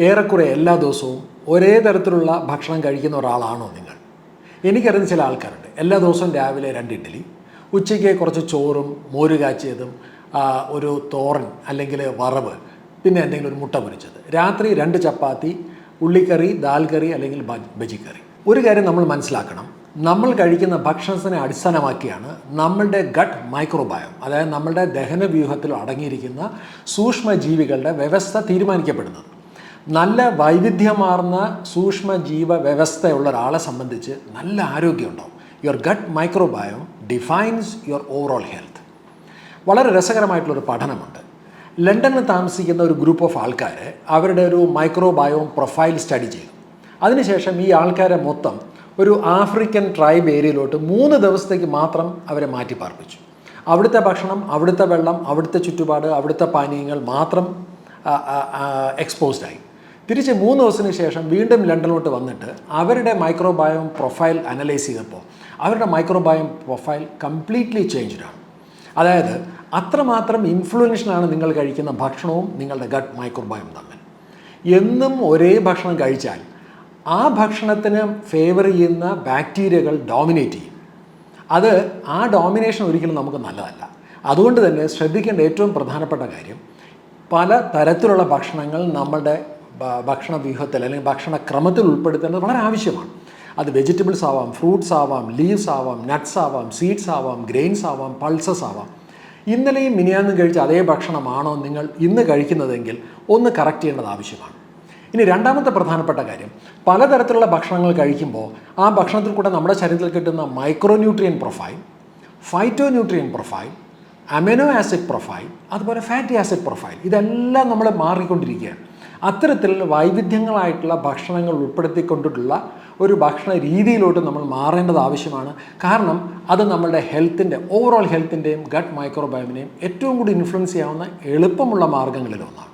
ഏറെക്കുറെ എല്ലാ ദിവസവും ഒരേ തരത്തിലുള്ള ഭക്ഷണം കഴിക്കുന്ന ഒരാളാണോ നിങ്ങൾ? എനിക്കറിയുന്ന ചില ആൾക്കാരുണ്ട്. എല്ലാ ദിവസവും രാവിലെ 2 ഇഡ്ഡലി, ഉച്ചയ്ക്ക് കുറച്ച് ചോറും മോര് കാച്ചിയതും, ഒരു തോരൻ അല്ലെങ്കിൽ വറവ്, പിന്നെ എന്തെങ്കിലും ഒരു മുട്ട പൊരിച്ചത്, രാത്രി 2 ചപ്പാത്തി, ഉള്ളിക്കറി, ദാൽ കറി അല്ലെങ്കിൽ ബജിക്കറി. ഒരു കാര്യം നമ്മൾ മനസ്സിലാക്കണം, നമ്മൾ കഴിക്കുന്ന ഭക്ഷണത്തിനെ അടിസ്ഥാനമാക്കിയാണ് നമ്മളുടെ ഗട്ട് മൈക്രോബയോം, അതായത് നമ്മളുടെ ദഹനവ്യൂഹത്തിൽ അടങ്ങിയിരിക്കുന്ന സൂക്ഷ്മജീവികളുടെ വ്യവസ്ഥ തീരുമാനിക്കപ്പെടുന്നത്. നല്ല വൈവിധ്യമാർന്ന സൂക്ഷ്മജീവ വ്യവസ്ഥയുള്ള ഒരാളെ സംബന്ധിച്ച് നല്ല ആരോഗ്യമുണ്ടാവും. Your gut microbiome defines your overall health. വളരെ രസകരമായിട്ടുള്ളൊരു പഠനമുണ്ട്. ലണ്ടനിൽ താമസിക്കുന്ന ഒരു ഗ്രൂപ്പ് ഓഫ് ആൾക്കാർ അവരുടെ ഒരു മൈക്രോബയോം പ്രൊഫൈൽ സ്റ്റഡി ചെയ്തു. അതിനുശേഷം ഈ ആൾക്കാരെ മൊത്തം ഒരു ആഫ്രിക്കൻ ട്രൈബ് ഏരിയയിലോട്ട് 3 ദിവസത്തേക്ക് മാത്രം അവരെ മാറ്റി പാർപ്പിച്ചു. അവിടുത്തെ ഭക്ഷണം, അവിടുത്തെ വെള്ളം, അവിടുത്തെ ചുറ്റുപാട്, അവിടുത്തെ പാനീയങ്ങൾ മാത്രം എക്സ്പോസ്ഡായി. തിരിച്ച് 3 ദിവസത്തിന് ശേഷം വീണ്ടും ലണ്ടനിലോട്ട് വന്നിട്ട് അവരുടെ മൈക്രോബയോം പ്രൊഫൈൽ അനലൈസ് ചെയ്തപ്പോൾ അവരുടെ മൈക്രോബയോം പ്രൊഫൈൽ കംപ്ലീറ്റ്ലി ചേഞ്ച്ഡാണ്. അതായത് അത്രമാത്രം ഇൻഫ്ലുവൻഷ്യലാണ് നിങ്ങൾ കഴിക്കുന്ന ഭക്ഷണവും നിങ്ങളുടെ ഗട്ട് മൈക്രോബയോം തമ്മിൽ. എന്നും ഒരേ ഭക്ഷണം കഴിച്ചാൽ ആ ഭക്ഷണത്തിന് ഫേവർ ചെയ്യുന്ന ബാക്ടീരിയകൾ ഡോമിനേറ്റ് ചെയ്യും. അത് ആ ഡോമിനേഷൻ ഒരിക്കലും നമുക്ക് നല്ലതല്ല. അതുകൊണ്ട് തന്നെ ശ്രദ്ധിക്കേണ്ട ഏറ്റവും പ്രധാനപ്പെട്ട കാര്യം, പല തരത്തിലുള്ള ഭക്ഷണങ്ങൾ നമ്മളുടെ ഭക്ഷണ വ്യൂഹത്തിൽ അല്ലെങ്കിൽ ഭക്ഷണക്രമത്തിൽ ഉൾപ്പെടുത്തേണ്ടത് വളരെ ആവശ്യമാണ്. അത് വെജിറ്റബിൾസ് ആവാം, ഫ്രൂട്ട്സ് ആവാം, ലീവ്സ് ആവാം, നട്ട്സ് ആവാം, സീഡ്സ് ആവാം, ഗ്രെയിൻസ് ആവാം, പൾസസ് ആവാം. ഇന്നലെയും മിനിയാന്നും കഴിച്ച അതേ ഭക്ഷണമാണോ നിങ്ങൾ ഇന്ന് കഴിക്കുന്നതെങ്കിൽ ഒന്ന് കറക്റ്റ് ചെയ്യേണ്ടത് ആവശ്യമാണ്. ഇനി രണ്ടാമത്തെ പ്രധാനപ്പെട്ട കാര്യം, പലതരത്തിലുള്ള ഭക്ഷണങ്ങൾ കഴിക്കുമ്പോൾ ആ ഭക്ഷണത്തിൽ കൂടെ നമ്മുടെ ശരീരത്തിൽ കിട്ടുന്ന micronutrient profile, phytonutrient profile, amino acid profile, അതുപോലെ ഫാറ്റി ആസിഡ് പ്രൊഫൈൽ, ഇതെല്ലാം നമ്മൾ മാറിക്കൊണ്ടിരിക്കുകയാണ്. അത്തരത്തിൽ വൈവിധ്യങ്ങളായിട്ടുള്ള ഭക്ഷണങ്ങൾ ഉൾപ്പെടുത്തിക്കൊണ്ടിട്ടുള്ള ഒരു ഭക്ഷണ രീതിയിലോട്ട് നമ്മൾ മാറേണ്ടത് ആവശ്യമാണ്. കാരണം അത് നമ്മളുടെ ഹെൽത്തിൻ്റെ ഓവറോൾ ഹെൽത്തിൻ്റെയും ഗട്ട് മൈക്രോബയോമിനെയും ഏറ്റവും കൂടി ഇൻഫ്ലുവൻസ് ചെയ്യാവുന്ന എളുപ്പമുള്ള മാർഗ്ഗങ്ങളിലൊന്നാണ്.